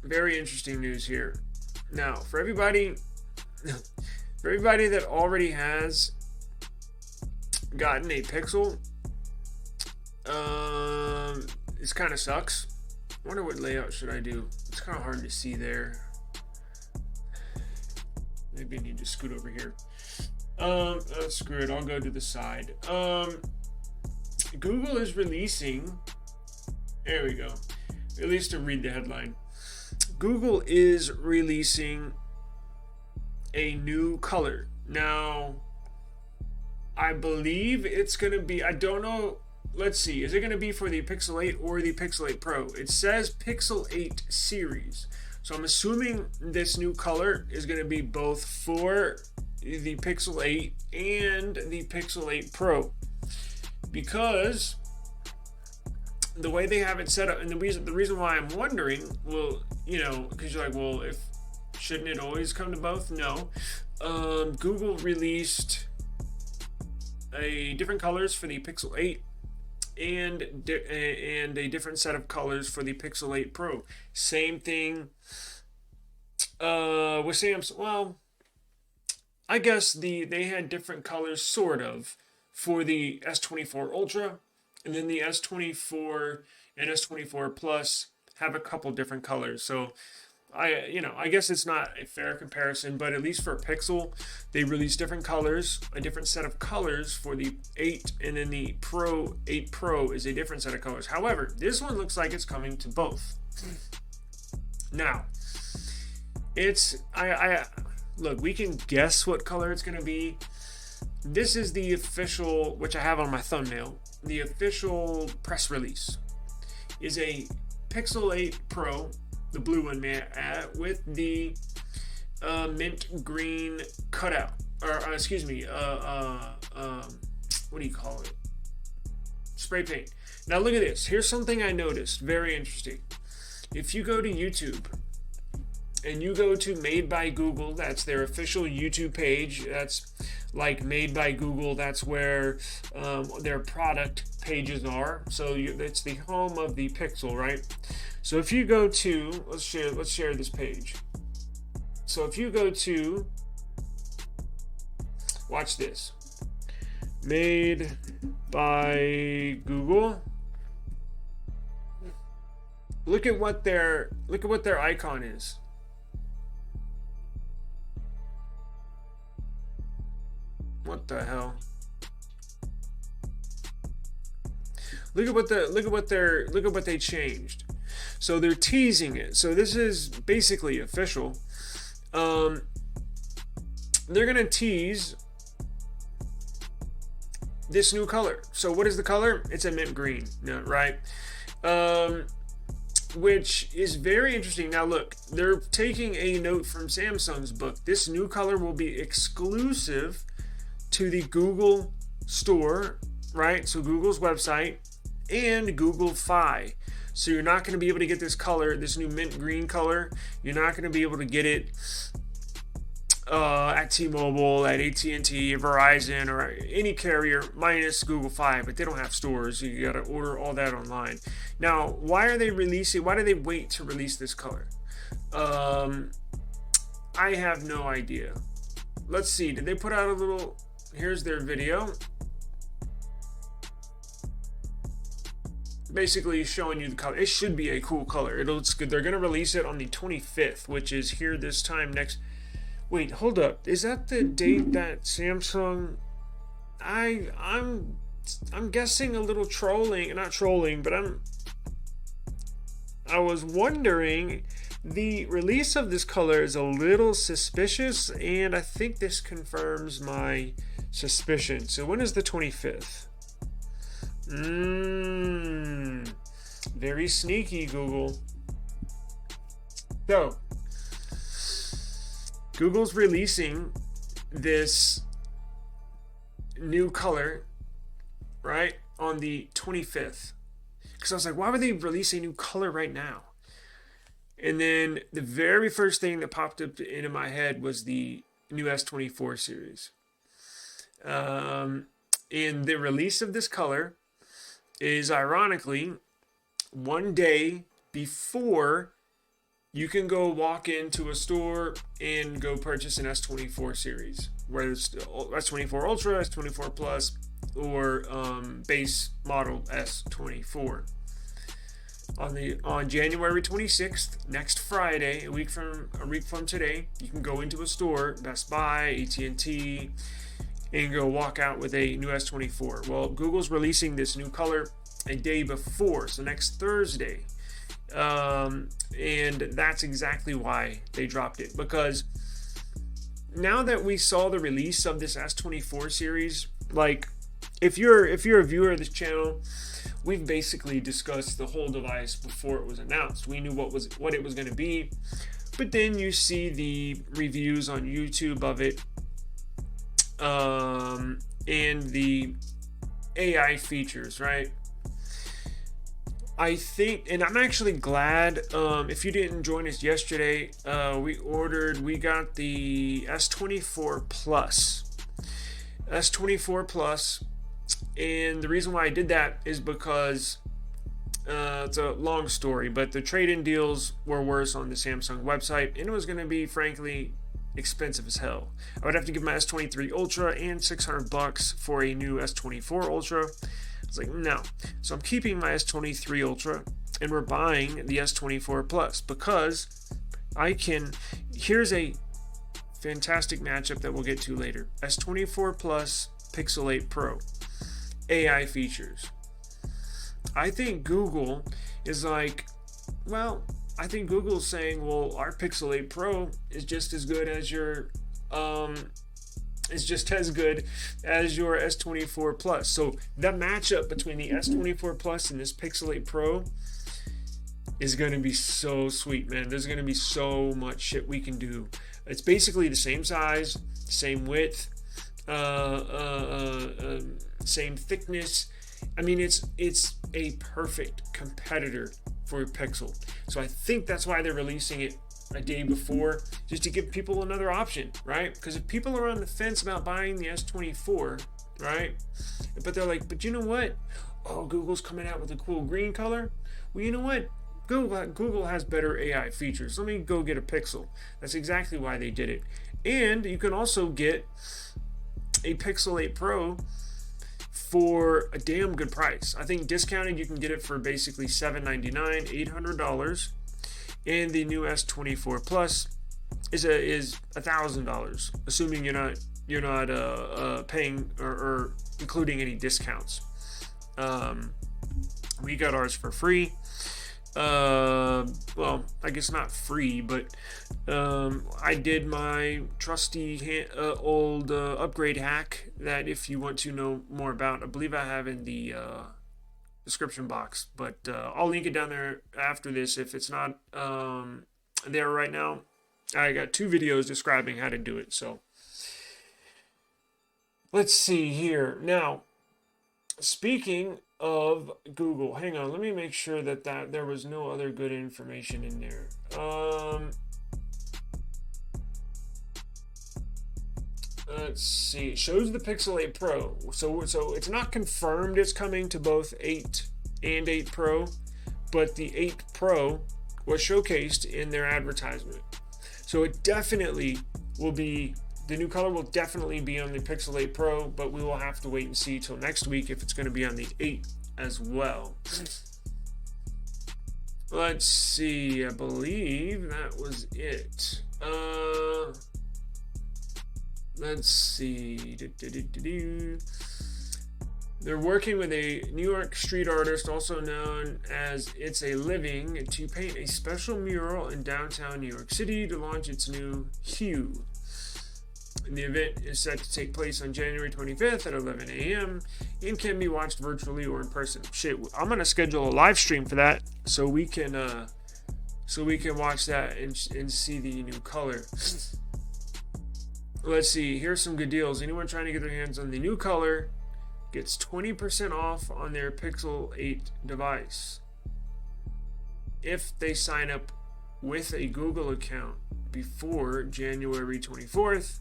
very interesting news here. Now, for everybody, for everybody that already has gotten a Pixel, this kind of sucks. I wonder what layout should I do. It's kind of hard to see there. Maybe I need to scoot over here. Screw it. I'll go to the side. Google is releasing. There we go. At least to read the headline. Google is releasing a new color. Now, I believe it's going to be, I don't know. Let's see. Is it going to be for the Pixel 8 or the Pixel 8 Pro? It says Pixel 8 series. So I'm assuming this new color is going to be both for the Pixel 8 and the Pixel 8 Pro. Because the way they have it set up, and the reason why I'm wondering, well, because you're like, well, if shouldn't it always come to both? No. Google released a different colors for the Pixel 8 and a different set of colors for the Pixel 8 Pro. Same thing with Samsung. Well, I guess they had different colors sort of for the S24 Ultra, and then the S24 and S24 Plus have a couple different colors. So I guess it's not a fair comparison, but at least for Pixel, they released different colors, a different set of colors for the 8, and then the 8 Pro is a different set of colors. However, this one looks like it's coming to both. Now, look, we can guess what color it's going to be. This is the official, which I have on my thumbnail, the official press release is a Pixel 8 Pro, the blue one, with the mint green cutout, or excuse me, what do you call it? Spray paint. Now look at this. Here's something I noticed, very interesting. If you go to YouTube and you go to Made by Google, that's their official YouTube page. That's like Made by Google. That's where their product pages are. So it's the home of the Pixel, right? So if you go to, let's share this page. So if you go to, watch this, Made by Google. Look at what their icon is. What the hell? Look at what they changed. So they're teasing it. So this is basically official. They're gonna tease this new color. So what is the color? It's a mint green, right? Which is very interesting. Now look, they're taking a note from Samsung's book. This new color will be exclusive to the Google store, right? So Google's website and Google Fi. So you're not going to be able to get this color, this new mint green color. You're not going to be able to get it at T-Mobile, at at&t, Verizon, or any carrier minus Google Fi, but they don't have stores. You got to order all that online. Now, why do they wait to release this color? I have no idea. Let's see. Did they put out a little? Here's their video. Basically showing you the color. It should be a cool color. It's good. They're going to release it on the 25th, which is here this time next. Wait, hold up. Is that the date that Samsung? I'm guessing a little trolling, not trolling, but I was wondering. The release of this color is a little suspicious, and I think this confirms my suspicion. So when is the 25th? Very sneaky, Google. So Google's releasing this new color, right, on the 25th. Because I was like, why would they release a new color right now? And then the very first thing that popped up into my head was the new S24 series. And the release of this color is ironically one day before you can go walk into a store and go purchase an S24 series, whether it's S24 Ultra, S24 Plus, or base model S24. On January 26th, next Friday, a week from today, you can go into a store, Best Buy, at&t, and go walk out with a new S24. Well, Google's releasing this new color a day before, so next Thursday. And that's exactly why they dropped it, because now that we saw the release of this S24 series, like if you're a viewer of this channel, we've basically discussed the whole device before it was announced. We knew what it was going to be, but then you see the reviews on YouTube of it, and the AI features, right? I think, and I'm actually glad, if you didn't join us yesterday, we got the S24 Plus. S24 Plus, and the reason why I did that is because it's a long story, but the trade-in deals were worse on the Samsung website, and it was going to be, frankly, expensive as hell. I would have to give my S23 Ultra and $600 for a new S24 Ultra. I was like, no. So I'm keeping my S23 Ultra, and we're buying the S24 Plus because here's a fantastic matchup that we'll get to later. S24 Plus, Pixel 8 Pro, AI features. I think Google is like, well, I think Google's saying, well, our Pixel 8 Pro is just as good as your S24 Plus. So that matchup between the S24 Plus and this Pixel 8 Pro is going to be so sweet, man. There's going to be so much shit we can do. It's basically the same size, same width, same thickness. I mean, it's a perfect competitor for Pixel. So I think that's why they're releasing it a day before, just to give people another option, right? Because if people are on the fence about buying the S24, right, but they're like, but you know what? Oh, Google's coming out with a cool green color. Well, you know what? Google has better AI features. Let me go get a Pixel. That's exactly why they did it. And you can also get a Pixel 8 Pro for a damn good price. I think discounted you can get it for basically $799, $800, and the new S24 Plus is $1,000, assuming you're not paying or including any discounts. We got ours for free. Well, I guess not free, but I did my trusty old upgrade hack that if you want to know more about, I believe I have in the description box, but I'll link it down there after this if it's not there right now. I got 2 videos describing how to do it. So let's see here. Now, speaking of Google, hang on, let me make sure that there was no other good information in there. Let's see. It shows the Pixel 8 Pro. So it's not confirmed it's coming to both 8 and 8 Pro, but the 8 Pro was showcased in their advertisement. So it definitely will be, the new color will definitely be on the Pixel 8 Pro, but we will have to wait and see till next week if it's going to be on the 8 as well. Let's see. I believe that was it. Let's see. They're working with a New York street artist, also known as It's a Living, to paint a special mural in downtown New York City to launch its new Hue. And the event is set to take place on January 25th at 11 a.m. and can be watched virtually or in person. Shit, I'm gonna schedule a live stream for that so we can watch that and see the new color. Let's see. Here's some good deals. Anyone trying to get their hands on the new color gets 20% off on their Pixel 8 device if they sign up with a Google account before January 24th.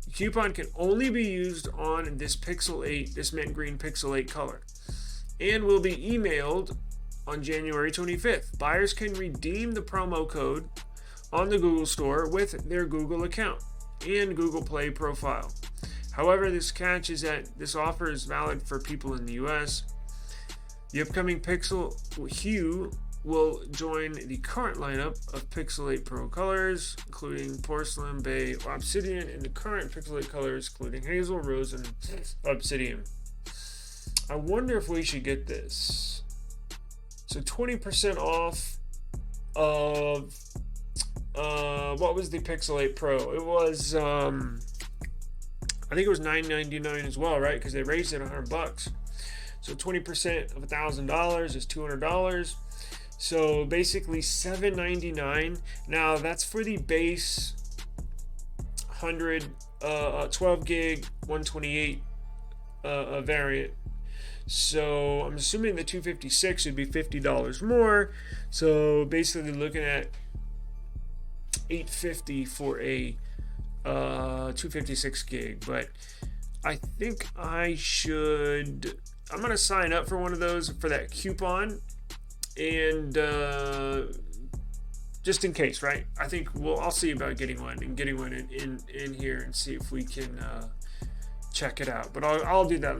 The coupon can only be used on this Pixel 8, this mint green Pixel 8 color, and will be emailed on January 25th. Buyers can redeem the promo code on the Google Store with their Google account and Google Play profile. However, this catch is that this offer is valid for people in the US. The upcoming Pixel Hue will join the current lineup of Pixel 8 Pro colors, including porcelain, bay, obsidian, and the current Pixel 8 colors, including hazel, rose, and obsidian. I wonder if we should get this. So 20% off of what was the Pixel 8 Pro? It was I think it was $999 as well, right? Because they raised it $100. So 20% of $1,000 is $200. So basically $799. Now that's for the base 12 gig 128 variant. So I'm assuming the 256 would be $50 more. So basically looking at $850 for a 256 gig. But I think I'm gonna sign up for one of those for that coupon, and just in case, right? I think I'll see about getting one in here and see if we can check it out. But I'll do that